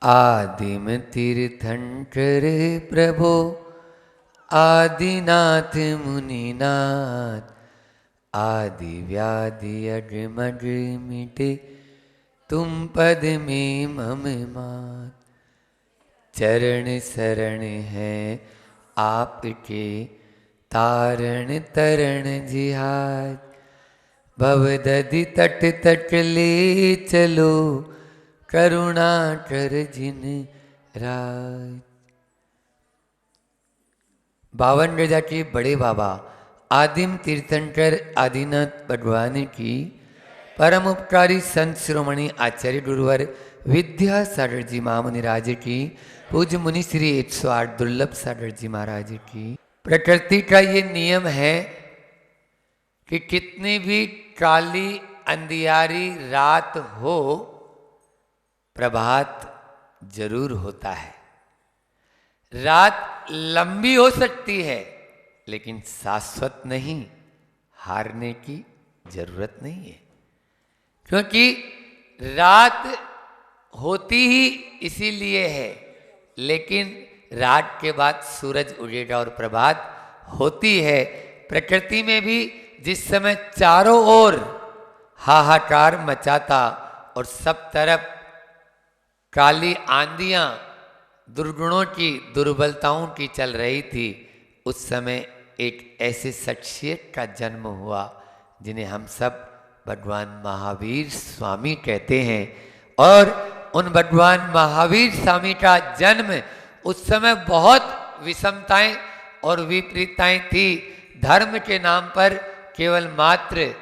आदिम तीर्थंकर प्रभो आदिनाथ मुनिनाथ, आदि व्याधि अजमज मिटे तुम पद में मम मात। चरण शरण है आपके तारण तरण जिहाद, भवदधि तट तट ले चलो करुणा कर जिन राज। बावन रजा के बड़े बाबा आदिम तीर्थंकर आदिनाथ भगवान की परम उपकारी संत शिरोमणि आचार्य गुरुवर विद्यासागर जी महामुनि राज की, पूज्य मुनि श्री 108 दुर्लभ सागर जी महाराज की। प्रकृति का ये नियम है कि कितनी भी काली अंधियारी रात हो, प्रभात जरूर होता है। रात लंबी हो सकती है लेकिन शाश्वत नहीं, हारने की जरूरत नहीं है, क्योंकि रात होती ही इसीलिए है। लेकिन रात के बाद सूरज उगेगा और प्रभात होती है। प्रकृति में भी जिस समय चारों ओर हाहाकार मचाता और सब तरफ काली आंधियां दुर्गुणों की दुर्बलताओं की चल रही थी, उस समय एक ऐसे शख्सियत का जन्म हुआ जिन्हें हम सब भगवान महावीर स्वामी कहते हैं। और उन भगवान महावीर स्वामी का जन्म उस समय बहुत विषमताएं और विपरीतताएं थी। धर्म के नाम पर केवल मात्र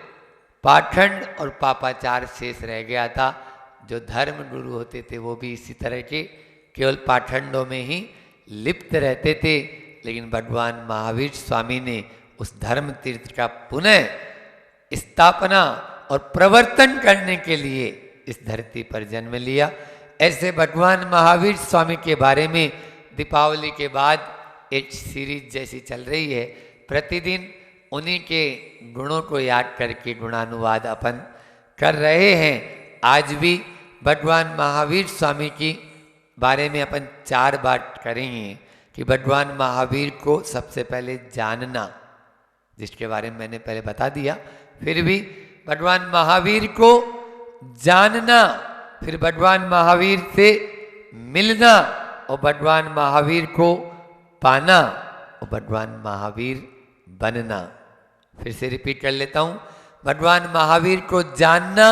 पाखंड और पापाचार शेष रह गया था। जो धर्म गुरु होते थे वो भी इसी तरह के केवल पाखंडों में ही लिप्त रहते थे। लेकिन भगवान महावीर स्वामी ने उस धर्म तीर्थ का पुनः स्थापना और प्रवर्तन करने के लिए इस धरती पर जन्म लिया। ऐसे भगवान महावीर स्वामी के बारे में दीपावली के बाद एक सीरीज जैसी चल रही है। प्रतिदिन उन्हीं के गुणों को याद करके गुणानुवाद अपन कर रहे हैं। आज भी भगवान महावीर स्वामी की बारे में अपन 4 बात करेंगे कि भगवान महावीर को सबसे पहले जानना, जिसके बारे में मैंने पहले बता दिया। फिर भी भगवान महावीर को जानना, फिर भगवान महावीर से मिलना और भगवान महावीर को पाना और भगवान महावीर बनना। फिर से रिपीट कर लेता हूँ। भगवान महावीर को जानना,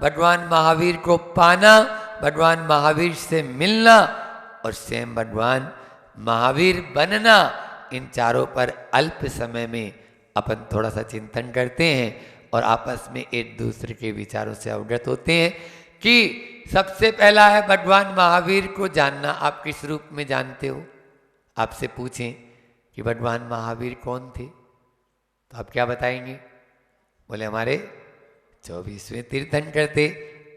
भगवान महावीर को पाना, भगवान महावीर से मिलना और स्वयं भगवान महावीर बनना। इन चारों पर अल्प समय में अपन थोड़ा सा चिंतन करते हैं और आपस में एक दूसरे के विचारों से अवगत होते हैं कि सबसे पहला है भगवान महावीर को जानना। आप किस रूप में जानते हो? आपसे पूछें कि भगवान महावीर कौन थे तो आप क्या बताएंगे? बोले हमारे 24वें तीर्थंकर थे,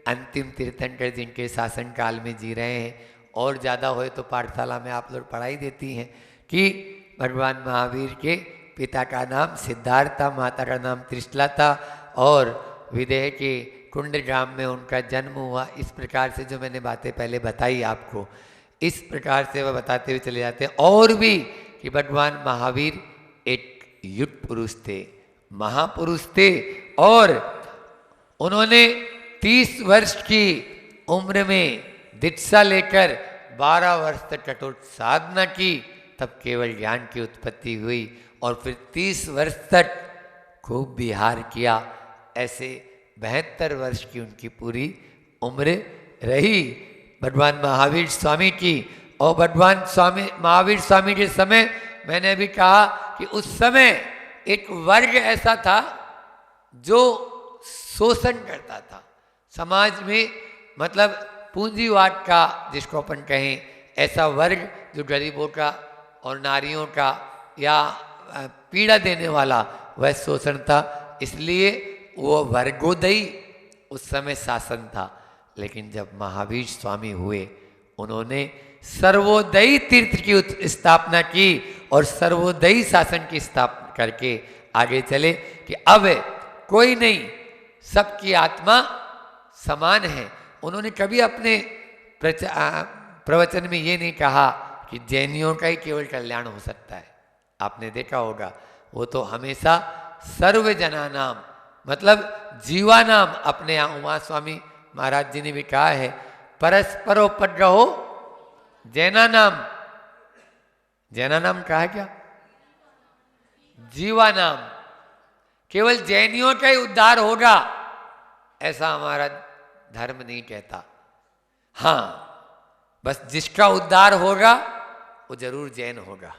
अंतिम तीर्थंकर जिनके शासन काल में जी रहे हैं। और ज़्यादा होए तो पाठशाला में आप लोग पढ़ाई देती हैं कि भगवान महावीर के पिता का नाम सिद्धार्थ था, माता का नाम त्रिशला था और विदेह के कुंड ग्राम में उनका जन्म हुआ। इस प्रकार से जो मैंने बातें पहले बताई आपको, इस प्रकार से वह बताते हुए चले जाते हैं। और भी कि भगवान महावीर एक युग पुरुष थे, महापुरुष थे और उन्होंने 30 वर्ष की उम्र में दीक्षा लेकर 12 वर्ष तक कठोर साधना की, तब केवल ज्ञान की उत्पत्ति हुई और फिर 30 वर्ष तक खूब विहार किया। ऐसे 72 वर्ष की उनकी पूरी उम्र रही भगवान महावीर स्वामी की। और भगवान महावीर स्वामी के समय मैंने अभी कहा कि उस समय एक वर्ग ऐसा था जो शोषण करता था समाज में, मतलब पूंजीवाद का जिसको अपन कहें, ऐसा वर्ग जो गरीबों का और नारियों का या पीड़ा देने वाला वह शोषण था। इसलिए वो वर्गोदयी उस समय शासन था। लेकिन जब महावीर स्वामी हुए, उन्होंने सर्वोदयी तीर्थ की स्थापना की और सर्वोदयी शासन की स्थापना करके आगे चले कि अब कोई नहीं, सबकी आत्मा समान है। उन्होंने कभी अपने प्रवचन में ये नहीं कहा कि जैनियों का ही केवल कल्याण हो सकता है। आपने देखा होगा वो तो हमेशा सर्व जना नाम, मतलब जीवा नाम, अपने यहाँ उमा स्वामी महाराज जी ने भी कहा है, परस्परोपद्रहो जैना नाम। जैना नाम कहा क्या? जीवा नाम। केवल जैनियों का ही उद्धार होगा ऐसा हमारा धर्म नहीं कहता। हाँ, बस जिसका उद्धार होगा वो जरूर जैन होगा।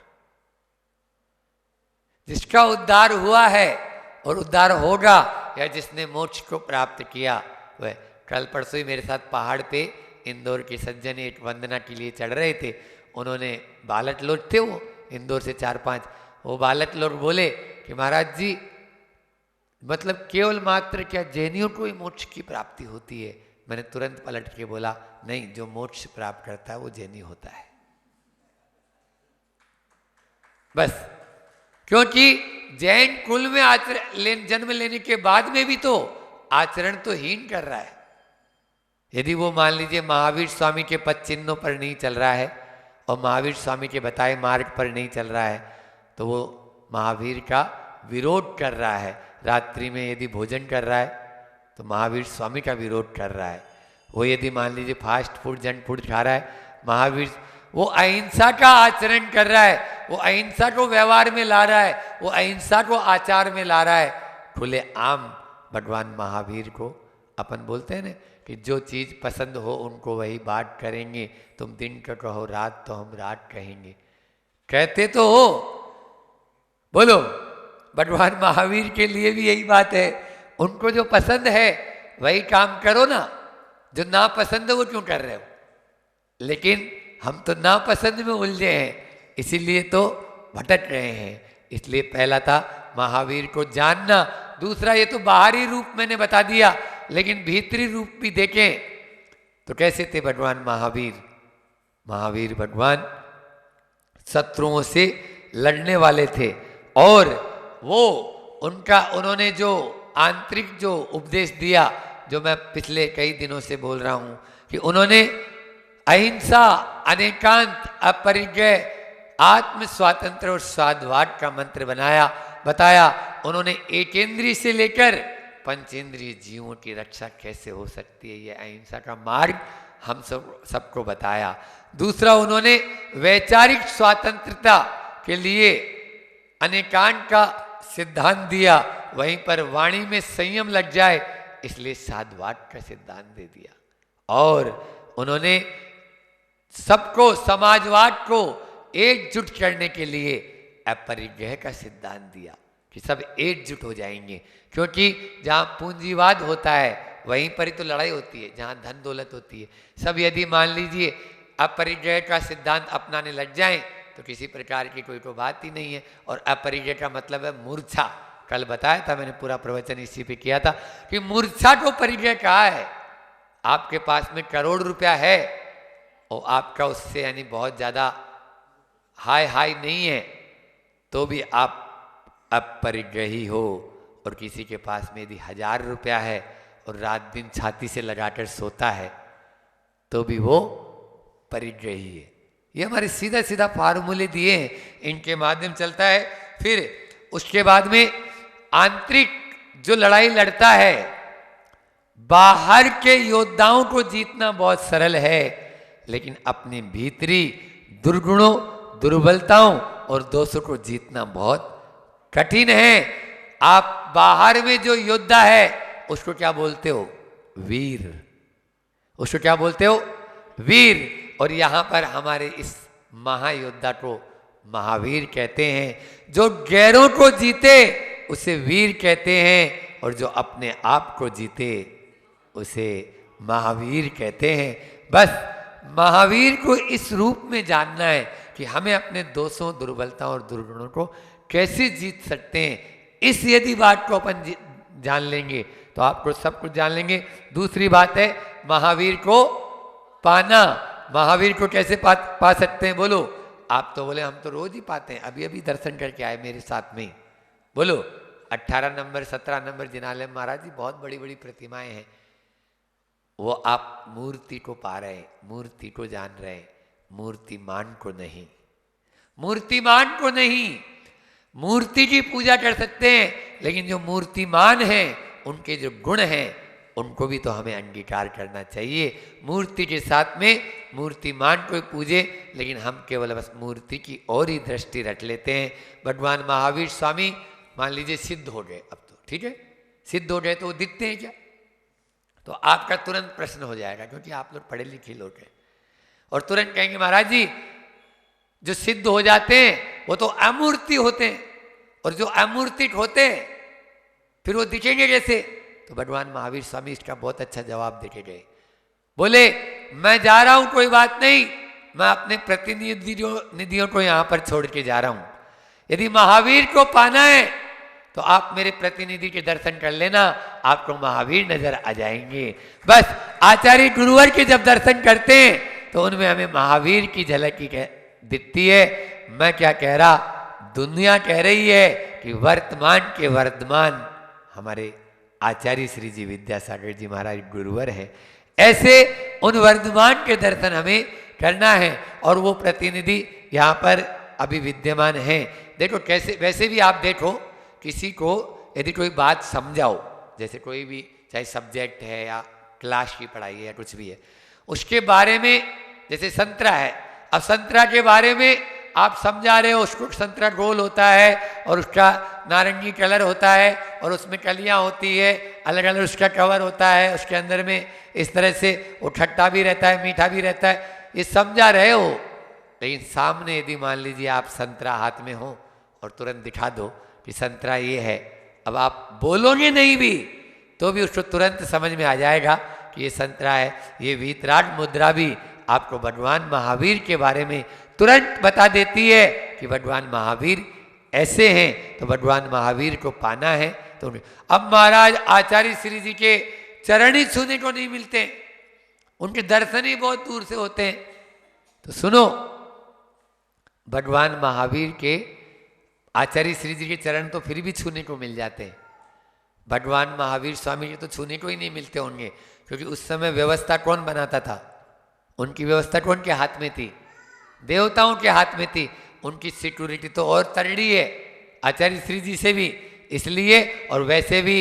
जिसका उद्धार हुआ है और उद्धार होगा, या जिसने मोक्ष को प्राप्त किया, वह कल परसों ही मेरे साथ पहाड़ पे इंदौर के सज्जन एक वंदना के लिए चढ़ रहे थे। उन्होंने बालट लोग थे, वो इंदौर से 4-5, वो बालट लोग बोले कि महाराज जी, मतलब केवल मात्र क्या जैनियों को ही मोक्ष की प्राप्ति होती है? मैंने तुरंत पलट के बोला, नहीं, जो मोक्ष प्राप्त करता है वो जैनी होता है। बस, क्योंकि जैन कुल में जन्म लेने के बाद में भी तो आचरण तो हीन कर रहा है। यदि वो मान लीजिए महावीर स्वामी के पद चिन्हों पर नहीं चल रहा है और महावीर स्वामी के बताए मार्ग पर नहीं चल रहा है, तो वो महावीर का विरोध कर रहा है। रात्रि में यदि भोजन कर रहा है तो महावीर स्वामी का विरोध कर रहा है। वो यदि मान लीजिए फास्ट फूड, जंक फूड खा रहा है, महावीर, वो अहिंसा का आचरण कर रहा है, वो अहिंसा को व्यवहार में ला रहा है, वो अहिंसा को आचार में ला रहा है। खुले आम भगवान महावीर को अपन बोलते हैं ना कि जो चीज़ पसंद हो उनको वही बात करेंगे, तुम दिन का कहो रात तो हम रात कहेंगे। कहते तो हो, बोलो, भगवान महावीर के लिए भी यही बात है। उनको जो पसंद है वही काम करो ना, जो ना पसंद है वो क्यों कर रहे हो? लेकिन हम तो ना पसंद में उलझे हैं, इसीलिए तो भटक रहे हैं। इसलिए पहला था महावीर को जानना, दूसरा ये तो बाहरी रूप मैंने बता दिया, लेकिन भीतरी रूप भी देखें तो कैसे थे भगवान महावीर। महावीर भगवान शत्रुओं से लड़ने वाले थे, और वो उन्होंने जो आंतरिक जो उपदेश दिया, जो मैं पिछले कई दिनों से बोल रहा हूं कि उन्होंने अहिंसा, अनेकांत, अपरिग्रह, आत्म स्वातंत्र और स्वादवाद का मंत्र बताया। उन्होंने एकेंद्रीय से लेकर पंचेंद्रीय जीवों की रक्षा कैसे हो सकती है, ये अहिंसा का मार्ग हम सबको बताया। दूसरा, उन्होंने वैचारिक स्वतंत्रता के लिए अनेकांत का सिद्धांत दिया, वहीं पर वाणी में संयम लग जाए इसलिए साधवाद का सिद्धांत दे दिया। और उन्होंने सबको, समाजवाद को एकजुट करने के लिए अपरिग्रह का सिद्धांत दिया कि सब एकजुट हो जाएंगे। क्योंकि जहाँ पूंजीवाद होता है वहीं पर ही तो लड़ाई होती है, जहाँ धन दौलत होती है। सब यदि मान लीजिए अपरिग्रह का सिद्धांत अपनाने लग जाएं तो किसी प्रकार की कोई बात ही नहीं है। और अपरिग्रह का मतलब है मूर्छा। कल बताया था मैंने, पूरा प्रवचन इसी पे किया था कि मूर्छा को परिग्रह कहा है। आपके पास में करोड़ रुपया है और आपका उससे यानी बहुत ज़्यादा हाई नहीं है, तो भी आप अपरिग्रही हो। और किसी के पास में यदि 1000 रुपया है और रात दिन छाती से लगाकर सोता है तो भी वो परिग्रही है। ये हमारे सीधा सीधा फार्मूले दिए हैं, इनके माध्यम चलता है। फिर उसके बाद में आंतरिक जो लड़ाई लड़ता है, बाहर के योद्धाओं को जीतना बहुत सरल है, लेकिन अपने भीतरी दुर्गुणों, दुर्बलताओं और दोषों को जीतना बहुत कठिन है। आप बाहर में जो योद्धा है उसको क्या बोलते हो? वीर। उसको क्या बोलते हो? वीर। और यहाँ पर हमारे इस महायोद्धा को महावीर कहते हैं। जो गैरों को जीते उसे वीर कहते हैं, और जो अपने आप को जीते उसे महावीर कहते हैं। बस महावीर को इस रूप में जानना है कि हमें अपने दोषों, दुर्बलताओं और दुर्गुणों को कैसे जीत सकते हैं। इस यदि बात को अपन जान लेंगे तो आपको सब कुछ जान लेंगे। दूसरी बात है महावीर को पाना। महावीर को कैसे पा सकते हैं? बोलो। आप तो बोले हम तो रोज ही पाते हैं, अभी अभी दर्शन करके आए मेरे साथ में। बोलो 18 नंबर 17 नंबर जिनालय महाराज जी बहुत बड़ी बड़ी प्रतिमाएं हैं, वो आप मूर्ति को पा रहे, मूर्ति को जान रहे, मूर्तिमान को नहीं, मूर्तिमान को नहीं। मूर्ति की पूजा कर सकते हैं, लेकिन जो मूर्तिमान हैं उनके जो गुण हैं उनको भी तो हमें अंगीकार करना चाहिए। मूर्ति के साथ में मूर्तिमान को पूजे, लेकिन हम केवल बस मूर्ति की और ही दृष्टि रख लेते हैं। भगवान महावीर स्वामी मान लीजिए सिद्ध हो गए, अब तो ठीक है, सिद्ध हो गए तो वो दिखते हैं क्या? तो आपका तुरंत प्रश्न हो जाएगा, क्योंकि आप लोग पढ़े लिखे लोग हैं, और तुरंत कहेंगे महाराज जी जो सिद्ध हो जाते हैं वो तो अमूर्ति होते हैं, और जो अमूर्तिक होते हैं फिर वो दिखेंगे कैसे? तो भगवान महावीर स्वामी इसका बहुत अच्छा जवाब देके गए। बोले मैं जा रहा हूं, कोई बात नहीं, मैं अपने प्रतिनिधियों को यहां पर छोड़ के जा रहा हूं। यदि महावीर को पाना है तो आप मेरे प्रतिनिधि के दर्शन कर लेना, आपको महावीर नजर आ जाएंगे। बस आचार्य गुरुवर के जब दर्शन करते हैं तो उनमें हमें महावीर की झलक ही दिखती है। मैं क्या कह रहा, दुनिया कह रही है कि वर्तमान के वर्धमान हमारे आचार्य श्री जी विद्यासागर जी महाराज गुरुवर है। ऐसे उन वर्धमान के दर्शन हमें करना है, और वो प्रतिनिधि यहाँ पर अभी विद्यमान हैं। देखो कैसे, वैसे भी आप देखो किसी को यदि कोई बात समझाओ, जैसे कोई भी चाहे सब्जेक्ट है या क्लास की पढ़ाई है या कुछ भी है, उसके बारे में जैसे संतरा है, अब संतरा के बारे में आप समझा रहे हो, उसको संतरा गोल होता है और उसका नारंगी कलर होता है और उसमें कलियां होती है, अलग अलग उसका कवर होता है, उसके अंदर में इस तरह से वो खट्टा भी रहता है मीठा भी रहता है, ये समझा रहे हो। लेकिन सामने यदि मान लीजिए आप संतरा हाथ में हो और तुरंत दिखा दो कि संतरा ये है, अब आप बोलोगे नहीं भी तो भी उसको तुरंत समझ में आ जाएगा कि ये संतरा है। ये वीतराग मुद्रा भी आपको भगवान महावीर के बारे में तुरंत बता देती है कि भगवान महावीर ऐसे हैं, तो भगवान महावीर को पाना है तो। अब महाराज आचार्य श्री जी के चरण ही छूने को नहीं मिलते, उनके दर्शन ही बहुत दूर से होते हैं। तो सुनो, भगवान महावीर के आचार्य श्री जी के चरण तो फिर भी छूने को मिल जाते हैं, भगवान महावीर स्वामी के तो छूने को ही नहीं मिलते होंगे, क्योंकि उस समय व्यवस्था कौन बनाता था? उनकी व्यवस्था कौन के हाथ में थी? देवताओं के हाथ में थी। उनकी सिक्योरिटी तो और तगड़ी है आचार्य श्री जी से भी, इसलिए। और वैसे भी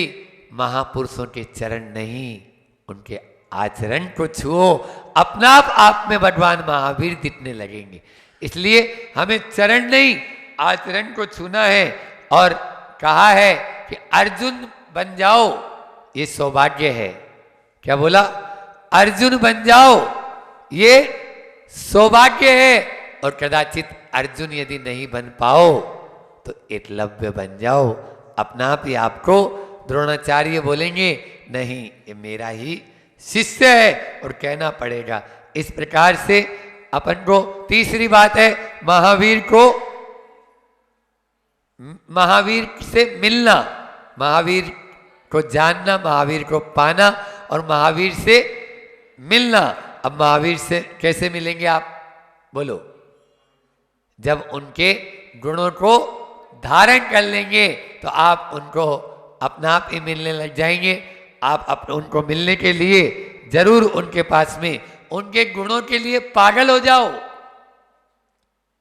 महापुरुषों के चरण नहीं, उनके आचरण को छुओ, अपना आप में भगवान महावीर दिखने लगेंगे। इसलिए हमें चरण नहीं आचरण को छूना है। और कहा है कि अर्जुन बन जाओ, ये सौभाग्य है। क्या बोला? अर्जुन बन जाओ, ये सौभाग्य है। और कदाचित अर्जुन यदि नहीं बन पाओ तो एकलव्य बन जाओ, अपना आप ही आपको द्रोणाचार्य बोलेंगे नहीं ये मेरा ही शिष्य है, और कहना पड़ेगा। इस प्रकार से अपन को तीसरी बात है महावीर से मिलना, महावीर को जानना, महावीर को पाना और महावीर से मिलना। अब महावीर से कैसे मिलेंगे आप बोलो? जब उनके गुणों को धारण कर लेंगे तो आप उनको अपना आप ही मिलने लग जाएंगे। आप उनको मिलने के लिए जरूर उनके पास में उनके गुणों के लिए पागल हो जाओ।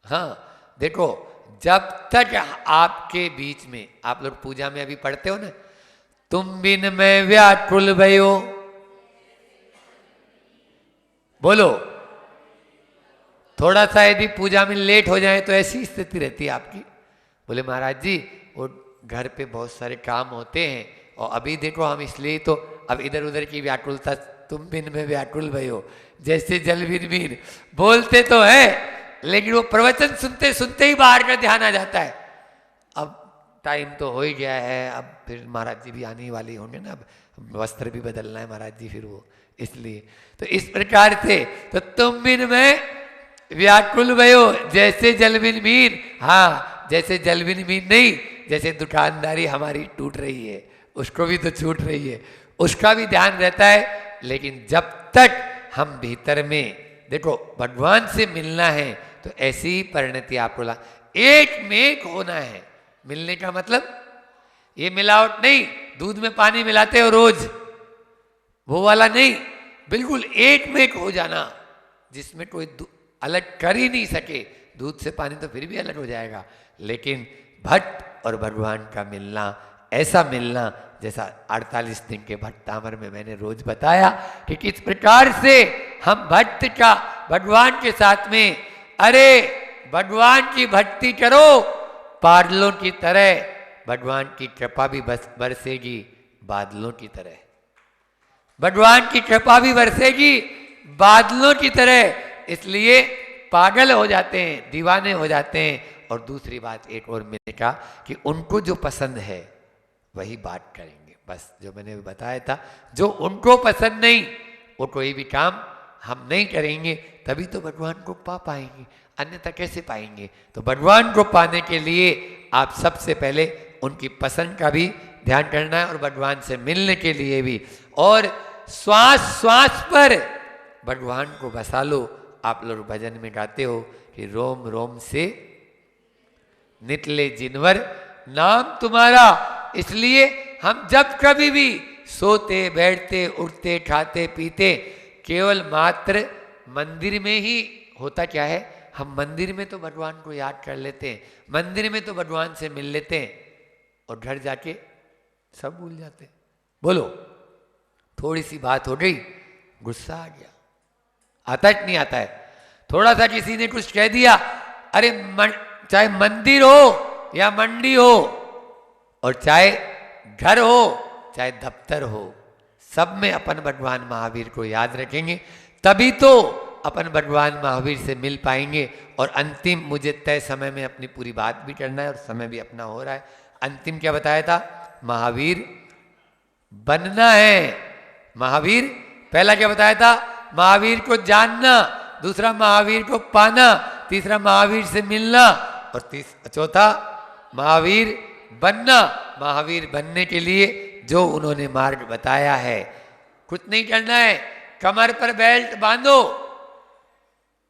हाँ देखो, जब तक आपके बीच में, आप लोग पूजा में अभी पढ़ते हो ना, तुम बिन मैं व्याकुल भयो, बोलो। थोड़ा सा यदि पूजा में लेट हो जाए तो ऐसी स्थिति रहती है आपकी। बोले महाराज जी वो घर पे बहुत सारे काम होते हैं, और अभी देखो हम इसलिए तो अब इधर उधर की व्याकुलता, तुम बिन में व्याकुल भयो जैसे जल बिन मीन, बोलते तो है लेकिन वो प्रवचन सुनते सुनते ही बाहर का ध्यान आ जाता है। अब टाइम तो हो ही गया है, अब फिर महाराज जी भी आने वाले होंगे ना, अब वस्त्र भी बदलना है महाराज जी फिर वो, इसलिए। तो इस प्रकार से तो तुम बिन में व्याकुल भयो जैसे जल बिन मीन। हाँ, जैसे जल बिन मीन नहीं, जैसे दुकानदारी हमारी टूट रही है उसको भी तो छूट रही है, उसका भी ध्यान रहता है। लेकिन जब तक हम भीतर में देखो भगवान से मिलना है तो ऐसी ही परिणति आपको एक में एक होना है। मिलने का मतलब ये मिलावट नहीं, दूध में पानी मिलाते हो रोज, वो वाला नहीं, बिल्कुल एक में एक हो जाना, जिसमें कोई अलग कर ही नहीं सके। दूध से पानी तो फिर भी अलग हो जाएगा, लेकिन भट्ट और भगवान का मिलना, ऐसा मिलना जैसा 48 दिन के भट्टामर में मैंने रोज बताया कि किस प्रकार से हम भक्त का भगवान के साथ में, अरे भगवान की भक्ति करो, बादलों की तरह भगवान की कृपा भी बरसेगी, बादलों की तरह भगवान की कृपा भी बरसेगी बादलों की तरह। इसलिए पागल हो जाते हैं, दीवाने हो जाते हैं। और दूसरी बात एक और मैंने कहा कि उनको जो पसंद है वही बात करेंगे, बस जो मैंने बताया था। जो उनको पसंद नहीं वो कोई भी काम हम नहीं करेंगे, तभी तो भगवान को पा पाएंगे, अन्यथा कैसे पाएंगे। तो भगवान को पाने के लिए आप सबसे पहले उनकी पसंद का भी ध्यान करना है, और भगवान से मिलने के लिए भी। और श्वास श्वास पर भगवान को बसा लो। आप लोग भजन में गाते हो कि रोम रोम से निकले जिनवर नाम तुम्हारा। इसलिए हम जब कभी भी सोते बैठते उठते खाते पीते, केवल मात्र मंदिर में ही होता क्या है, हम मंदिर में तो भगवान को याद कर लेते हैं, मंदिर में तो भगवान से मिल लेते हैं, और घर जाके सब भूल जाते हैं। बोलो, थोड़ी सी बात हो गई, गुस्सा आ गया, आता है नहीं आता है। थोड़ा सा किसी ने कुछ कह दिया, अरे चाहे मंदिर हो या मंडी हो, और चाहे घर हो चाहे दफ्तर हो, सब में अपन भगवान महावीर को याद रखेंगे, तभी तो अपन भगवान महावीर से मिल पाएंगे। और अंतिम, मुझे तय समय में अपनी पूरी बात भी करना है और समय भी अपना हो रहा है। अंतिम क्या बताया था, महावीर बनना है। महावीर पहला क्या बताया था, महावीर को जानना, दूसरा महावीर को पाना, तीसरा महावीर से मिलना, और चौथा महावीर बनना। महावीर बनने के लिए जो उन्होंने मार्ग बताया है, कुछ नहीं करना है, कमर पर बेल्ट बांधो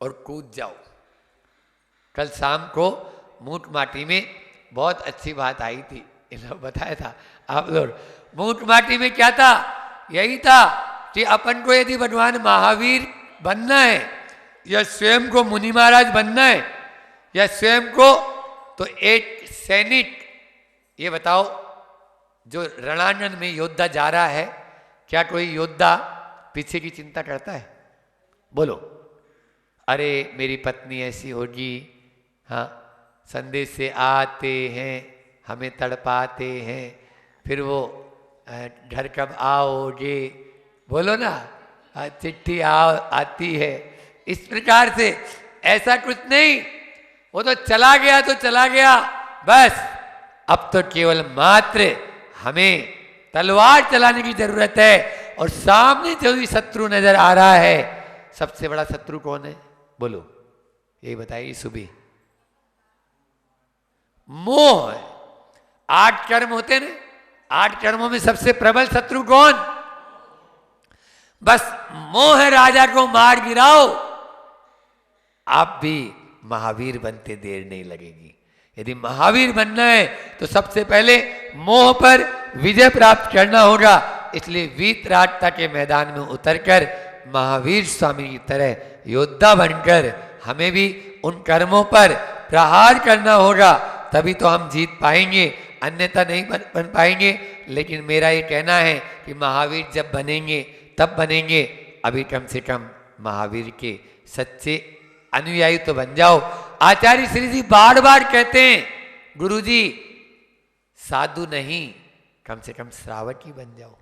और कूद जाओ। कल शाम को मूठ माटी में बहुत अच्छी बात आई थी, इन्होंने बताया था आप लोग। मूठ माटी में क्या था, यही था कि अपन को यदि भगवान महावीर बनना है, या स्वयं को मुनि महाराज बनना है, या स्वयं को तो एक सैनिक, ये बताओ जो रणांगन में योद्धा जा रहा है, क्या कोई योद्धा पीछे की चिंता करता है? बोलो, अरे मेरी पत्नी ऐसी होगी, हाँ संदेश से आते हैं हमें तड़पाते हैं, फिर वो घर कब आओगे, बोलो ना, चिट्ठी आती है। इस प्रकार से ऐसा कुछ नहीं, वो तो चला गया तो चला गया बस। अब तो केवल मात्र हमें तलवार चलाने की जरूरत है, और सामने जो भी शत्रु नजर आ रहा है, सबसे बड़ा शत्रु कौन है, बोलो, यही बताइए सुबह। मोह। 8 कर्म होते हैं ना, 8 कर्मों में सबसे प्रबल शत्रु कौन? बस मोह राजा को मार गिराओ, आप भी महावीर बनते देर नहीं लगेगी। यदि महावीर बनना है तो सबसे पहले मोह पर विजय प्राप्त करना होगा। इसलिए वीतरागता के मैदान में उतरकर महावीर स्वामी की तरह योद्धा बनकर हमें भी उन कर्मों पर प्रहार करना होगा, तभी तो हम जीत पाएंगे, अन्यथा नहीं बन पाएंगे। लेकिन मेरा ये कहना है कि महावीर जब बनेंगे तब बनेंगे, अभी कम से कम महावीर के सच्चे अनुयायी तो बन जाओ। आचार्य श्री जी बार बार कहते हैं, गुरुजी साधु नहीं, कम से कम श्रावक ही बन जाओ,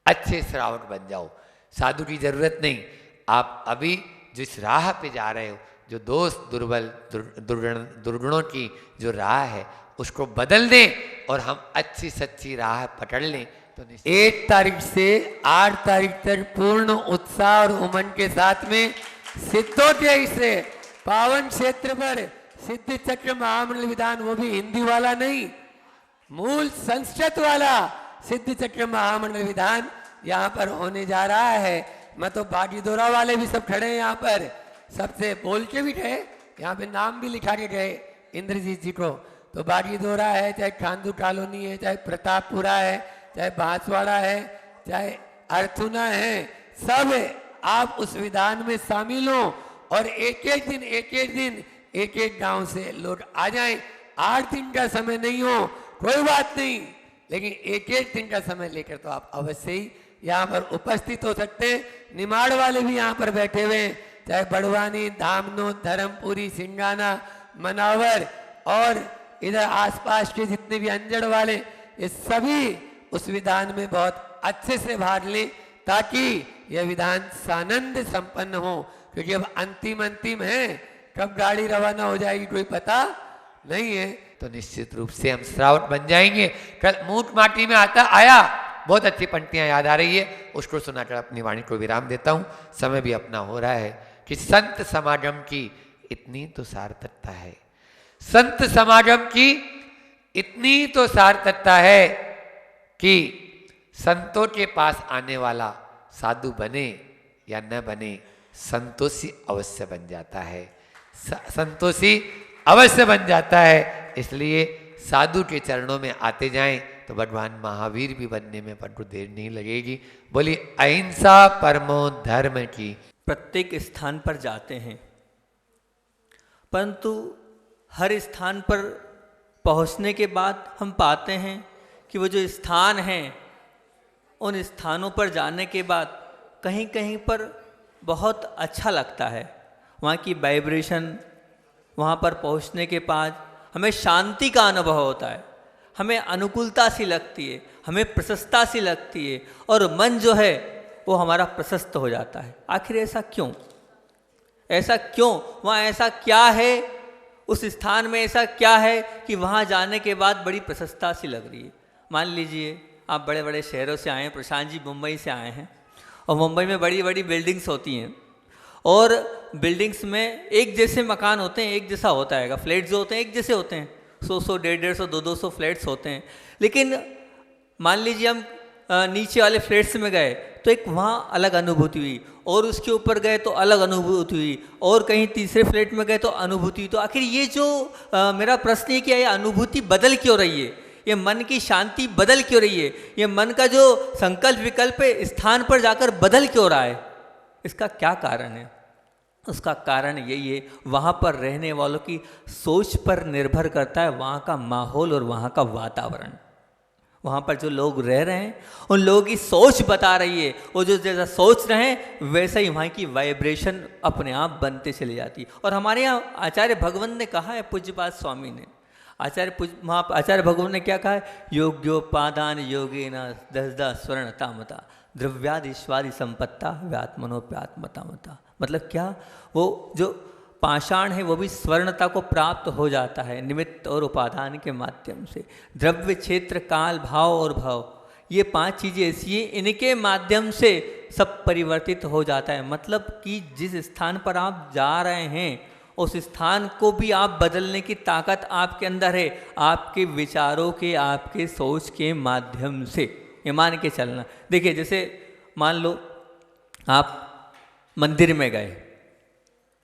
अच्छे श्रावक बन जाओ, साधु की जरूरत नहीं। आप अभी जिस राह पे जा रहे हो, जो दोस्त दुर्बल दुर्गुणों की जो राह है, उसको बदल दें और हम अच्छी सच्ची राह पकड़ लें तो 1 तारीख से 8 तारीख तक पूर्ण उत्साह और उमंग के साथ में सिद्धोदय से पावन क्षेत्र पर सिद्ध चक्र महामंडल विधान, वो भी हिंदी वाला नहीं, मूल संस्कृत वाला सिद्ध चक्र महामंडल विधान यहाँ पर होने जा रहा है। मैं तो बागीदोरा वाले भी सब खड़े हैं यहाँ पर, सबसे बोल के भी गए, यहाँ पे नाम भी लिखा के गए इंद्रजीत जी को। तो बागीदोरा है, चाहे खांदू कॉलोनी है, चाहे प्रतापपुरा है, चाहे बांसवाड़ा है, चाहे अर्थुना है, सब आप उस विधान में शामिल हो और एक एक दिन एक एक गांव से लोग आ जाएं। 8 दिन का समय नहीं हो कोई बात नहीं, लेकिन एक एक दिन का समय लेकर तो आप अवश्य ही यहाँ पर उपस्थित हो सकते हैं। निमाड़ वाले भी यहाँ पर बैठे हुए हैं, चाहे बड़वानी, धामनो, धर्मपुरी, सिंगाना, मनावर और इधर आसपास के जितने भी अंजड़ वाले, ये सभी उस विधान में बहुत अच्छे से भाग लें ताकि यह विधान सानंद संपन्न हो। क्योंकि अब अंतिम है, कब गाड़ी रवाना हो जाएगी कोई पता नहीं है, तो निश्चित रूप से हम श्रावक बन जाएंगे। कल मूठ माटी में आया, बहुत अच्छी पंक्तियां याद आ रही है, उसको सुनाकर अपनी वाणी को विराम देता हूं। समय भी अपना हो रहा है कि संत समागम की इतनी तो सार्थकता है, संत समागम की इतनी तो सार्थकता है कि संतों के पास आने वाला साधु बने या न बने, संतोषी अवश्य बन जाता है, संतोषी अवश्य बन जाता है। इसलिए साधु के चरणों में आते जाएं तो भगवान महावीर भी बनने में पर कुछ देर नहीं लगेगी। बोलिए अहिंसा परमो धर्म की। प्रत्येक स्थान पर जाते हैं, परंतु हर स्थान पर पहुंचने के बाद हम पाते हैं कि वो जो स्थान हैं, उन स्थानों पर जाने के बाद कहीं कहीं पर बहुत अच्छा लगता है। वहाँ की वाइब्रेशन, वहाँ पर पहुँचने के बाद हमें शांति का अनुभव होता है, हमें अनुकूलता सी लगती है, हमें प्रशस्ता सी लगती है और मन जो है वो हमारा प्रशस्त हो जाता है। आखिर ऐसा क्यों? ऐसा क्यों? वहाँ ऐसा क्या है, उस स्थान में ऐसा क्या है कि वहाँ जाने के बाद बड़ी प्रशस्ता सी लग रही है। मान लीजिए आप बड़े बड़े शहरों से आए हैं, प्रशांत जी मुंबई से आए हैं, और मुंबई में बड़ी बड़ी बिल्डिंग्स होती हैं और बिल्डिंग्स में एक जैसे मकान होते हैं, एक जैसा होता है, फ्लैट जो होते हैं एक जैसे होते हैं, 100 150 200 फ्लैट्स होते हैं। लेकिन मान लीजिए हम नीचे वाले फ्लैट्स में गए तो एक वहाँ अलग अनुभूति हुई, और उसके ऊपर गए तो अलग अनुभूति हुई, और कहीं तीसरे फ्लैट में गए तो अनुभूति हुई। तो आखिर ये जो मेरा प्रश्न है कि ये अनुभूति बदल क्यों रही है, ये मन की शांति बदल क्यों रही है, ये मन का जो संकल्प विकल्प है स्थान पर जाकर बदल क्यों रहा है, इसका क्या कारण है? उसका कारण यही है, वहाँ पर रहने वालों की सोच पर निर्भर करता है, वहाँ का माहौल और वहाँ का वातावरण। वहाँ पर जो लोग रह रहे हैं उन लोगों की सोच बता रही है, वो जो जैसा सोच रहे हैं वैसा ही वहाँ की वाइब्रेशन अपने आप बनते चली जाती है। और हमारे यहाँ आचार्य भगवान ने कहा है, पूज्यपाद स्वामी ने, आचार्य भगवान ने क्या कहा है? योग्योपादान योगेन 10 स्वर्ण तामता द्रव्यादिश्वादि संपत्ता व्यात्मनोप्यात्मता मता। मतलब क्या? वो जो पाषाण है वो भी स्वर्णता को प्राप्त हो जाता है निमित्त और उपादान के माध्यम से। द्रव्य, क्षेत्र, काल, भाव और भाव, ये 5 चीज़ें ऐसी हैं, इनके माध्यम से सब परिवर्तित हो जाता है। मतलब कि जिस स्थान पर आप जा रहे हैं उस स्थान को भी आप बदलने की ताकत आपके अंदर है, आपके विचारों के, आपके सोच के माध्यम से। ये मान के चलना। देखिए जैसे मान लो आप मंदिर में गए,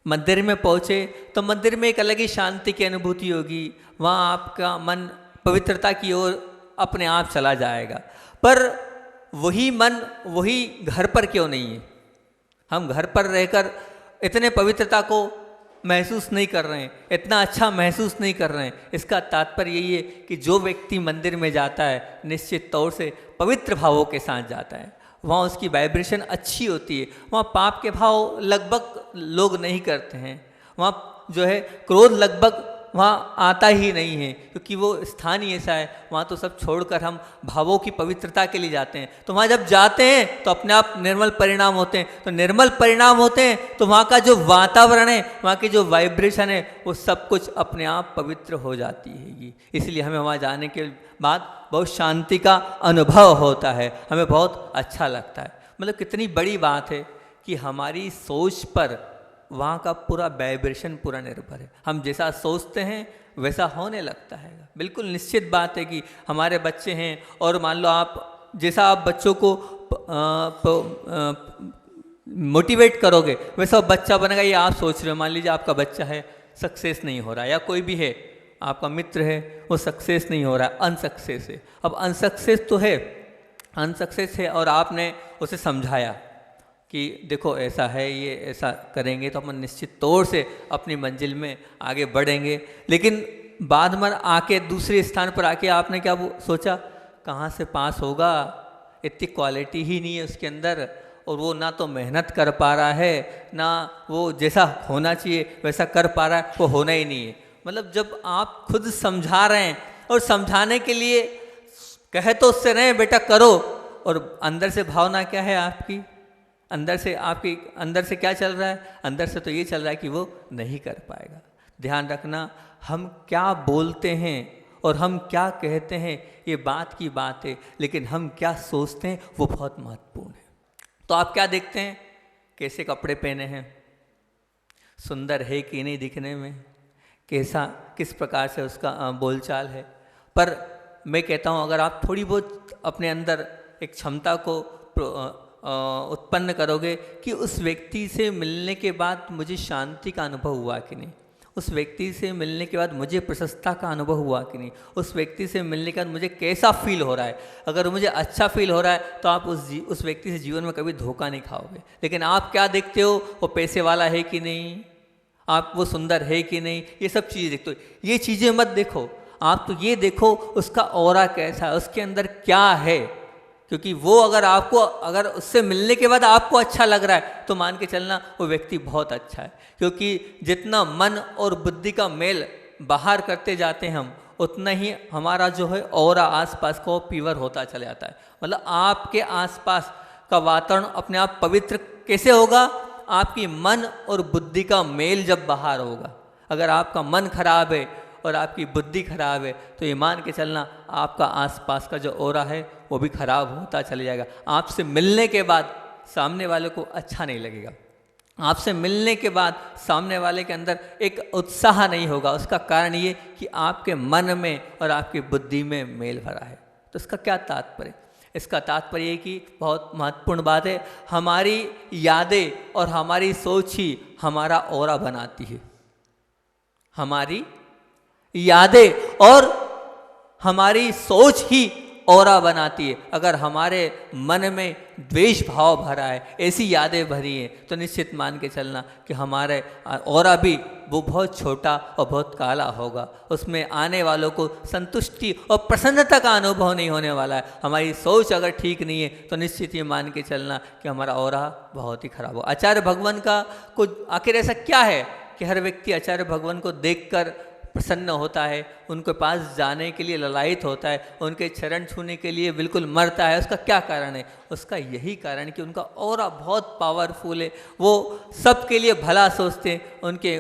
मंदिर में पहुँचे तो मंदिर में एक अलग ही शांति की अनुभूति होगी, वहाँ आपका मन पवित्रता की ओर अपने आप चला जाएगा। पर वही मन वही घर पर क्यों नहीं है? हम घर पर रहकर इतने पवित्रता को महसूस नहीं कर रहे हैं, इतना अच्छा महसूस नहीं कर रहे हैं। इसका तात्पर्य यही है कि जो व्यक्ति मंदिर में जाता है निश्चित तौर से पवित्र भावों के साथ जाता है, वहाँ उसकी वाइब्रेशन अच्छी होती है, वहाँ पाप के भाव लगभग लोग नहीं करते हैं, वहाँ जो है क्रोध लगभग वहाँ आता ही नहीं है, क्योंकि वो स्थान ही ऐसा है। वहाँ तो सब छोड़कर हम भावों की पवित्रता के लिए जाते हैं। तो वहाँ जब जाते हैं तो अपने आप निर्मल परिणाम होते हैं, तो निर्मल परिणाम होते हैं तो वहाँ का जो वातावरण है, वहाँ की जो वाइब्रेशन है, वो सब कुछ अपने आप पवित्र हो जाती है। इसलिए हमें वहाँ जाने के बाद बहुत शांति का अनुभव होता है, हमें बहुत अच्छा लगता है। मतलब कितनी बड़ी बात है कि हमारी सोच पर वहाँ का पूरा वाइब्रेशन पूरा निर्भर है। हम जैसा सोचते हैं वैसा होने लगता है। बिल्कुल निश्चित बात है कि हमारे बच्चे हैं और मान लो आप जैसा आप बच्चों को मोटिवेट करोगे वैसा बच्चा बनेगा, ये आप सोच रहे हो। मान लीजिए आपका बच्चा है सक्सेस नहीं हो रहा, या कोई भी है आपका मित्र है वो सक्सेस नहीं हो रहा है, अनसक्सेस है। अब अनसक्सेस तो है, अनसक्सेस है और आपने उसे समझाया कि देखो ऐसा है, ये ऐसा करेंगे तो अपन निश्चित तौर से अपनी मंजिल में आगे बढ़ेंगे। लेकिन बाद में आके दूसरे स्थान पर आके आपने क्या सोचा, कहाँ से पास होगा, इतनी क्वालिटी ही नहीं है उसके अंदर, और वो ना तो मेहनत कर पा रहा है, ना वो जैसा होना चाहिए वैसा कर पा रहा है, वो होना ही नहीं है। मतलब जब आप खुद समझा रहे हैं और समझाने के लिए कहे तो उससे रहे बेटा करो, और अंदर से भावना क्या है आपकी, अंदर से आपकी अंदर से क्या चल रहा है, अंदर से तो ये चल रहा है कि वो नहीं कर पाएगा। ध्यान रखना, हम क्या बोलते हैं और हम क्या कहते हैं ये बात की बात है, लेकिन हम क्या सोचते हैं वो बहुत महत्वपूर्ण है। तो आप क्या देखते हैं, कैसे कपड़े पहने हैं, सुंदर है कि नहीं दिखने में, कैसा किस प्रकार से उसका बोलचाल है। पर मैं कहता हूँ अगर आप थोड़ी बहुत अपने अंदर एक क्षमता को उत्पन्न करोगे कि उस व्यक्ति से मिलने के बाद मुझे शांति का अनुभव हुआ कि नहीं, उस व्यक्ति से मिलने के बाद मुझे प्रशस्ता का अनुभव हुआ कि नहीं, उस व्यक्ति से मिलने के बाद मुझे कैसा फील हो रहा है। अगर मुझे अच्छा फील हो रहा है तो आप उस व्यक्ति से जीवन में कभी धोखा नहीं खाओगे। लेकिन आप क्या देखते हो, वो पैसे वाला है कि नहीं, आप वो सुंदर है कि नहीं, ये सब चीज़ें देखते हो। ये चीज़ें मत देखो, आप तो ये देखो उसका ऑरा कैसा है, उसके अंदर क्या है। क्योंकि वो अगर उससे मिलने के बाद आपको अच्छा लग रहा है तो मान के चलना वो व्यक्ति बहुत अच्छा है। क्योंकि जितना मन और बुद्धि का मेल बाहर करते जाते हैं हम, उतना ही हमारा जो है ऑरा आसपास का वो प्योर होता चला जाता है। मतलब आपके आसपास का वातावरण अपने आप पवित्र कैसे होगा, आपकी मन और बुद्धि का मेल जब बाहर होगा। अगर आपका मन खराब है और आपकी बुद्धि खराब है तो ये मान के चलना आपका आसपास का जो ऑरा है वो भी खराब होता चले जाएगा। आपसे मिलने के बाद सामने वाले को अच्छा नहीं लगेगा, आपसे मिलने के बाद सामने वाले के अंदर एक उत्साह नहीं होगा। उसका कारण ये कि आपके मन में और आपकी बुद्धि में मेल भरा है। तो इसका क्या तात्पर्य, इसका तात्पर्य ये कि बहुत महत्वपूर्ण बात है, हमारी यादें और हमारी सोच ही हमारा ऑरा बनाती है। हमारी यादें और हमारी सोच ही ऑरा बनाती है। अगर हमारे मन में द्वेष भाव भरा है, ऐसी यादें भरी हैं, तो निश्चित मान के चलना कि हमारे ऑरा भी वो बहुत छोटा और बहुत काला होगा। उसमें आने वालों को संतुष्टि और प्रसन्नता का अनुभव नहीं होने वाला है। हमारी सोच अगर ठीक नहीं है तो निश्चित ये मान के चलना कि हमारा ऑरा बहुत ही खराब हो। आचार्य भगवान का कुछ आखिर ऐसा क्या है कि हर व्यक्ति आचार्य भगवान को देखकर प्रसन्न होता है, उनके पास जाने के लिए ललायित होता है, उनके चरण छूने के लिए बिल्कुल मरता है। उसका क्या कारण है, उसका यही कारण कि उनका ऑरा बहुत पावरफुल है। वो सबके लिए भला सोचते हैं,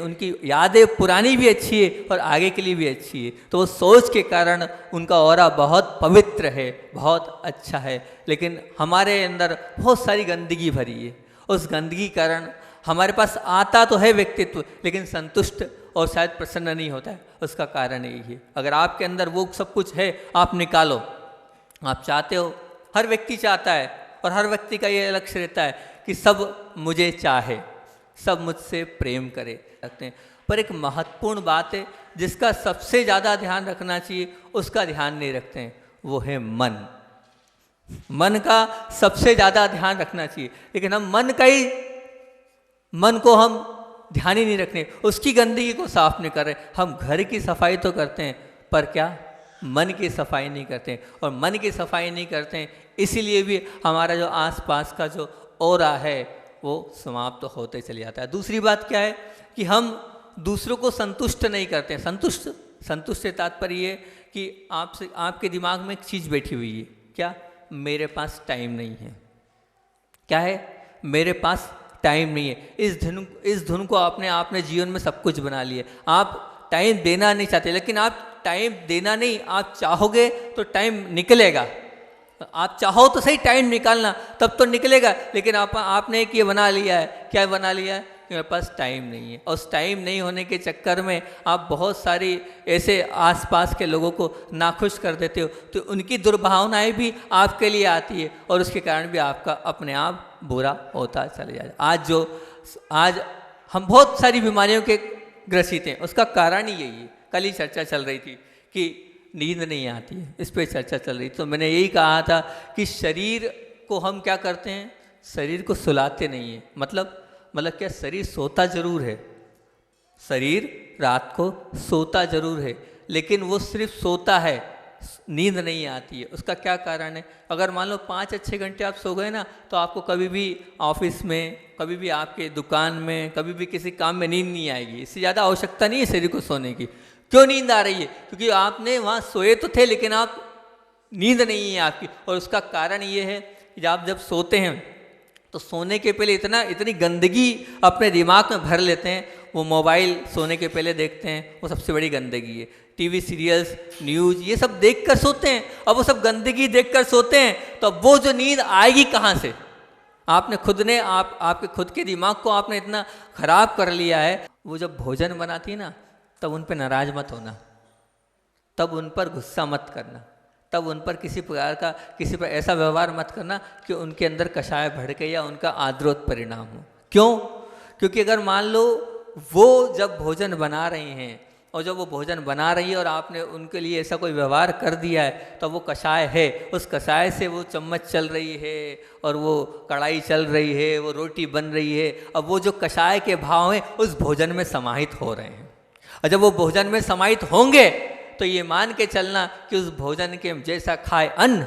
उनकी यादें पुरानी भी अच्छी है और आगे के लिए भी अच्छी है। तो वो सोच के कारण उनका ऑरा बहुत पवित्र है, बहुत अच्छा है। लेकिन हमारे अंदर बहुत सारी गंदगी भरी है, उस गंदगी कारण हमारे पास आता तो है व्यक्तित्व, लेकिन संतुष्ट और शायद प्रसन्न नहीं होता है। उसका कारण यही है। अगर आपके अंदर वो सब कुछ है, आप निकालो। आप चाहते हो, हर व्यक्ति चाहता है और हर व्यक्ति का ये लक्ष्य रहता है कि सब मुझे चाहे, सब मुझसे प्रेम करे रखते हैं। पर एक महत्वपूर्ण बात है जिसका सबसे ज़्यादा ध्यान रखना चाहिए, उसका ध्यान नहीं रखते हैं, वो है मन। मन का सबसे ज़्यादा ध्यान रखना चाहिए, लेकिन हम मन को हम ध्यान ही नहीं रखने, उसकी गंदगी को साफ नहीं कर रहे। हम घर की सफाई तो करते हैं, पर क्या मन की सफाई नहीं करते हैं। और मन की सफाई नहीं करते हैं, इसीलिए भी हमारा जो आसपास का जो ऑरा है वो समाप्त तो होते चले जाता है। दूसरी बात क्या है कि हम दूसरों को संतुष्ट नहीं करते हैं। संतुष्ट से तात्पर्य ये कि आपके दिमाग में एक चीज़ बैठी हुई है, क्या, मेरे पास टाइम नहीं है। क्या है, मेरे पास टाइम नहीं है। इस धुन को आपने जीवन में सब कुछ बना लिया। आप टाइम देना नहीं चाहते, लेकिन आप टाइम देना नहीं, आप चाहोगे तो टाइम निकलेगा। आप चाहो तो सही टाइम निकालना, तब तो निकलेगा। लेकिन आपने एक ये बना लिया है, क्या बना लिया है कि मेरे पास टाइम नहीं है। और उस टाइम नहीं होने के चक्कर में आप बहुत सारी ऐसे आसपास के लोगों को नाखुश कर देते हो, तो उनकी दुर्भावनाएं भी आपके लिए आती है और उसके कारण भी आपका अपने आप बुरा होता चले जाए। आज हम बहुत सारी बीमारियों के ग्रसित हैं, उसका कारण ही यही है कल ही चर्चा चल रही थी कि नींद नहीं आती है, इस पे चर्चा चल रही। तो मैंने यही कहा था कि शरीर को हम क्या करते हैं, शरीर को सुलाते नहीं है। मतलब क्या, शरीर सोता जरूर है, शरीर रात को सोता जरूर है, लेकिन वो सिर्फ सोता है, नींद नहीं आती है। उसका क्या कारण है? अगर मान लो 5 अच्छे घंटे आप सो गए ना, तो आपको कभी भी ऑफिस में, कभी भी आपके दुकान में, कभी भी किसी काम में नींद नहीं आएगी। इससे ज़्यादा आवश्यकता नहीं है शरीर को सोने की। क्यों नींद आ रही है? क्योंकि आपने वहाँ सोए तो थे, लेकिन आप नींद नहीं है आपकी। और उसका कारण ये है कि आप जब सोते हैं तो सोने के पहले इतनी गंदगी अपने दिमाग में भर लेते हैं। वो मोबाइल सोने के पहले देखते हैं, वो सबसे बड़ी गंदगी है। टीवी सीरियल्स, न्यूज़, ये सब देखकर सोते हैं। अब वो सब गंदगी देखकर सोते हैं, तो अब वो जो नींद आएगी कहाँ से? आपने खुद ने आपके खुद के दिमाग को आपने इतना खराब कर लिया है। वो जब भोजन बनाती है ना, तब उन पर नाराज मत होना, तब उन पर गुस्सा मत करना, तब उन पर किसी पर ऐसा व्यवहार मत करना कि उनके अंदर कषाय भड़के या उनका आद्रोत परिणाम हो। क्यों? क्योंकि अगर मान लो वो जब भोजन बना रही हैं, और जब वो भोजन बना रही है और आपने उनके लिए ऐसा कोई व्यवहार कर दिया है, तो वो कषाय है, उस कषाय से वो चम्मच चल रही है और वो कढ़ाई चल रही है, वो रोटी बन रही है। अब वो जो कषाय के भाव हैं उस भोजन में समाहित हो रहे हैं, और जब वो भोजन में समाहित होंगे तो ये मान के चलना कि उस भोजन के जैसा खाए अन्न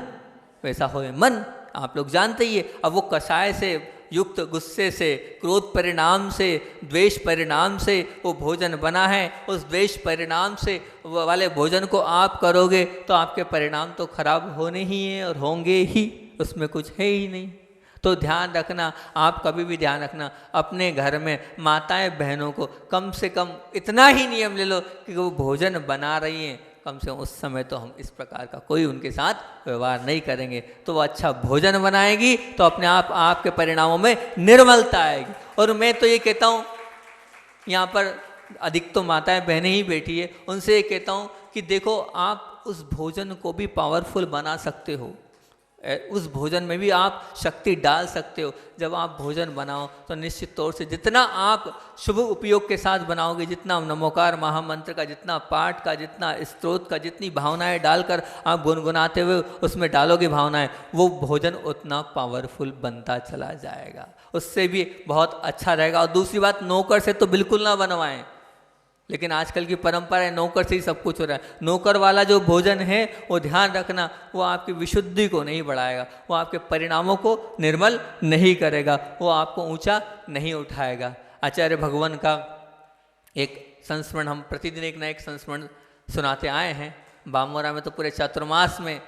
वैसा होए मन। आप लोग जानते ही है। अब वो कषाय से युक्त गुस्से से, क्रोध परिणाम से, द्वेष परिणाम से वो भोजन बना है। उस द्वेष परिणाम से वाले भोजन को आप करोगे तो आपके परिणाम तो खराब होने ही हैं और होंगे ही, उसमें कुछ है ही नहीं। तो ध्यान रखना, आप कभी भी ध्यान रखना, अपने घर में माताएं बहनों को कम से कम इतना ही नियम ले लो कि वो भोजन बना रही हैं, कम से कम उस समय तो हम इस प्रकार का कोई उनके साथ व्यवहार नहीं करेंगे। तो वो अच्छा भोजन बनाएगी तो अपने आप आपके परिणामों में निर्मलता आएगी। और मैं तो ये कहता हूँ, यहाँ पर अधिक तो माताएं बहनें ही बैठी है, उनसे ये कहता हूँ कि देखो, आप उस भोजन को भी पावरफुल बना सकते हो, उस भोजन में भी आप शक्ति डाल सकते हो। जब आप भोजन बनाओ तो निश्चित तौर से जितना आप शुभ उपयोग के साथ बनाओगे, जितना नमोकार महामंत्र का, जितना पाठ का, जितना स्तोत्र का, जितनी भावनाएं डालकर आप गुनगुनाते हुए उसमें डालोगे भावनाएं, वो भोजन उतना पावरफुल बनता चला जाएगा, उससे भी बहुत अच्छा रहेगा। और दूसरी बात, नौकर से तो बिल्कुल ना बनवाएं, लेकिन आजकल की परंपरा है नौकर से ही सब कुछ हो रहा है। नौकर वाला जो भोजन है वो ध्यान रखना, वो आपकी विशुद्धि को नहीं बढ़ाएगा, वो आपके परिणामों को निर्मल नहीं करेगा, वो आपको ऊंचा नहीं उठाएगा। आचार्य भगवान का एक संस्मरण हम प्रतिदिन एक ना एक संस्मरण सुनाते आए हैं। बामोरा में तो पूरे चातुर्मास में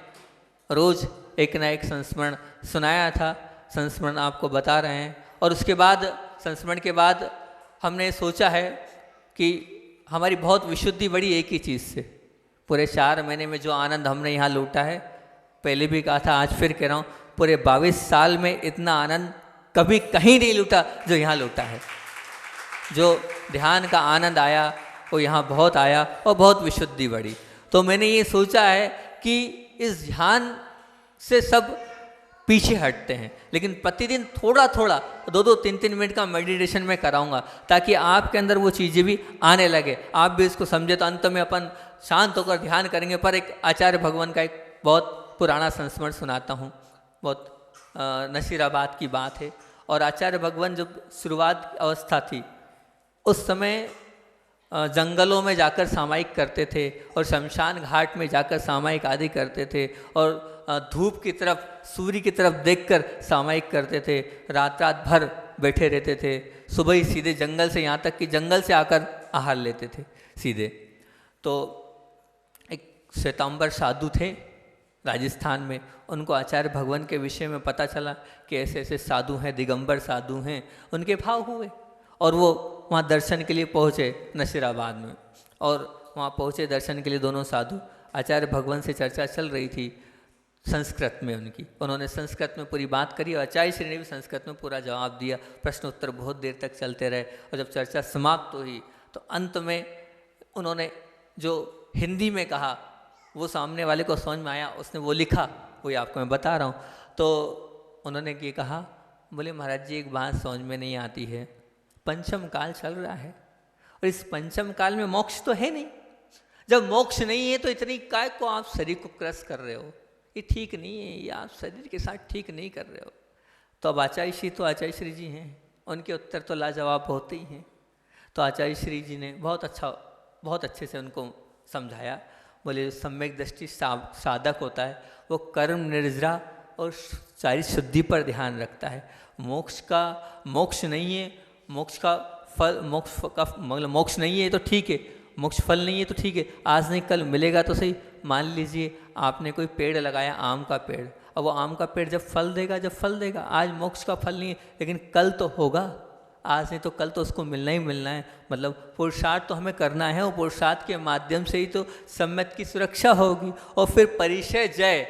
रोज एक ना एक संस्मरण सुनाया था, संस्मरण आपको बता रहे हैं। और उसके बाद, संस्मरण के बाद हमने सोचा है कि हमारी बहुत विशुद्धि बढ़ी एक ही चीज़ से। पूरे 4 महीने में जो आनंद हमने यहाँ लूटा है, पहले भी कहा था, आज फिर कह रहा हूँ, पूरे 22 साल में इतना आनंद कभी कहीं नहीं लूटा जो यहाँ लूटा है। जो ध्यान का आनंद आया वो यहाँ बहुत आया और बहुत विशुद्धि बढ़ी। तो मैंने ये सोचा है कि इस ध्यान से सब पीछे हटते हैं, लेकिन प्रतिदिन थोड़ा थोड़ा 2-2, 3-3 मिनट का मेडिटेशन मैं कराऊंगा, ताकि आपके अंदर वो चीज़ें भी आने लगे, आप भी इसको समझे। तो अंत में अपन शांत होकर ध्यान करेंगे। पर एक आचार्य भगवान का एक बहुत पुराना संस्मरण सुनाता हूँ, बहुत नसीराबाद की बात है। और आचार्य भगवान जब शुरुआत अवस्था थी, उस समय जंगलों में जाकर सामायिक करते थे और शमशान घाट में जाकर सामायिक आदि करते थे, और धूप की तरफ, सूर्य की तरफ देखकर सामायिक करते थे। रात रात भर बैठे रहते थे, सुबह ही सीधे जंगल से, यहाँ तक कि जंगल से आकर आहार लेते थे सीधे। तो एक श्वेतांबर साधु थे राजस्थान में, उनको आचार्य भगवान के विषय में पता चला कि ऐसे ऐसे साधु हैं, दिगंबर साधु हैं। उनके भाव हुए और वो वहाँ दर्शन के लिए पहुँचे नसीराबाद में। और वहाँ पहुँचे दर्शन के लिए दोनों साधु। आचार्य भगवान से चर्चा चल रही थी संस्कृत में उनकी, उन्होंने संस्कृत में पूरी बात करी और आचार्य श्री ने भी संस्कृत में पूरा जवाब दिया। प्रश्न उत्तर बहुत देर तक चलते रहे, और जब चर्चा समाप्त हुई तो अंत में उन्होंने जो हिंदी में कहा वो सामने वाले को समझ में आया, उसने वो लिखा, वही आपको मैं बता रहा हूँ। तो उन्होंने ये कहा, बोले महाराज जी एक बात समझ में नहीं आती है, पंचम काल चल रहा है और इस पंचम काल में मोक्ष तो है नहीं, जब मोक्ष नहीं है तो इतनी काय को आप शरीर को क्रश कर रहे हो, ये ठीक नहीं है, ये आप शरीर के साथ ठीक नहीं कर रहे हो। तो अब आचार्य श्री तो आचार्य श्री जी हैं, उनके उत्तर तो लाजवाब होते ही हैं। तो आचार्य श्री जी ने बहुत अच्छे से उनको समझाया। बोले सम्यक दृष्टि साधक होता है, वो कर्म निर्जरा और सारी शुद्धि पर ध्यान रखता है। मोक्ष नहीं है, मोक्ष का फल मतलब मोक्ष नहीं है तो ठीक है, मोक्ष फल नहीं है तो ठीक है, आज नहीं कल मिलेगा तो सही। मान लीजिए आपने कोई पेड़ लगाया, आम का पेड़, अब वो आम का पेड़ जब फल देगा, आज मोक्ष का फल नहीं है लेकिन कल तो होगा, आज नहीं तो कल तो उसको मिलना ही मिलना है। मतलब पुरुषार्थ तो हमें करना है, और पुरुषार्थ के माध्यम से ही तो सम्यक की सुरक्षा होगी, और फिर परिचय जय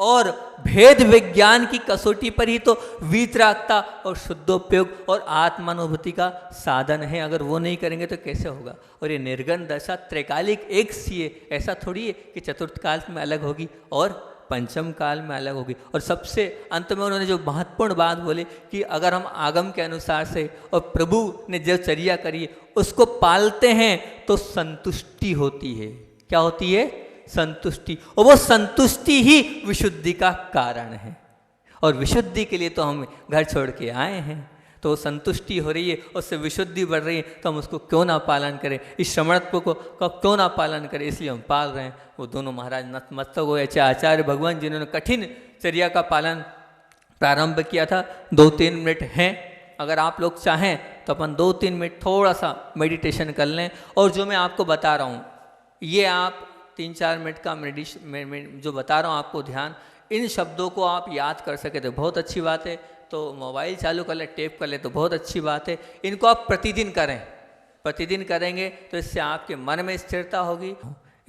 और भेद विज्ञान की कसौटी पर ही तो वीतरागता और शुद्धोपयोग और आत्मानुभूति का साधन है। अगर वो नहीं करेंगे तो कैसे होगा। और ये निर्गुण दशा त्रैकालिक एक सी है, ऐसा थोड़ी है कि चतुर्थ काल में अलग होगी और पंचम काल में अलग होगी। और सबसे अंत में उन्होंने जो महत्वपूर्ण बात बोले कि अगर हम आगम के अनुसार से और प्रभु ने जो चर्या करी है उसको पालते हैं तो संतुष्टि होती है। क्या होती है? संतुष्टि। और वो संतुष्टि ही विशुद्धि का कारण है, और विशुद्धि के लिए तो हम घर छोड़ के आए हैं। तो संतुष्टि हो रही है, उससे विशुद्धि बढ़ रही है, तो हम उसको क्यों ना पालन करें, इस श्रमणत्व को क्यों ना पालन करें, इसलिए हम पाल रहे हैं। वो दोनों महाराज नतमस्तक हुए, चाहे आचार्य भगवान जिन्होंने कठिन चर्या का पालन प्रारंभ किया था। 2-3 मिनट हैं, अगर आप लोग चाहें तो अपन 2-3 मिनट थोड़ा सा मेडिटेशन कर लें। और जो मैं आपको बता रहा हूँ, ये आप 3-4 मिनट का मेडिटेशन जो बता रहा हूँ आपको, ध्यान, इन शब्दों को आप याद कर सके तो बहुत अच्छी बात है। तो मोबाइल चालू कर ले, टेप कर ले तो बहुत अच्छी बात है। इनको आप प्रतिदिन करें, प्रतिदिन करेंगे तो इससे आपके मन में स्थिरता होगी।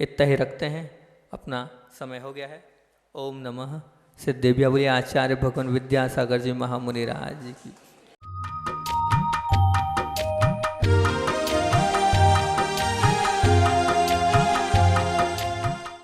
इतना ही रखते हैं, अपना समय हो गया है। ओम नमः सिद्धेभ्य। बोलिए आचार्य भगवान विद्यासागर जी महामुनि राज जी की।